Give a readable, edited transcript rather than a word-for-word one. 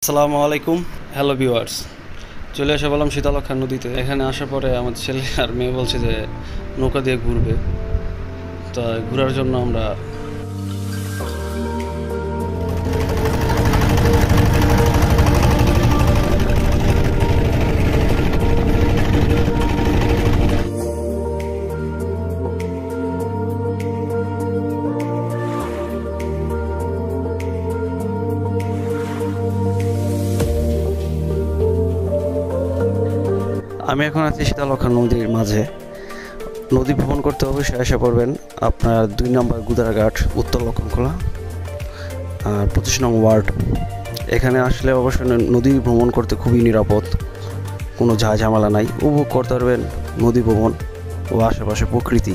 আসসালামু আলাইকুম। Hello viewers, চলে এসে বললাম শীতলক্ষা নদীতে। এখানে আসার পরে আমার ছেলে আর মেয়ে বলছে যে নৌকা দিয়ে ঘুরবে, তা ঘোরার জন্য আমরা আমি এখন আছি শীতলক্ষা নদীর মাঝে। নদী ভ্রমণ করতে অবশ্যই এসে পড়বেন আপনার ২ নম্বর গুদারাঘাট, উত্তর লক্ষণখোলা, আর ২৫ নং ওয়ার্ড। এখানে আসলে অবশ্যই নদী ভ্রমণ করতে খুবই নিরাপদ, কোনো ঝামেলা নাই। উপভোগ করতে পারবেন নদী ভ্রমণ ও আশেপাশে প্রকৃতি।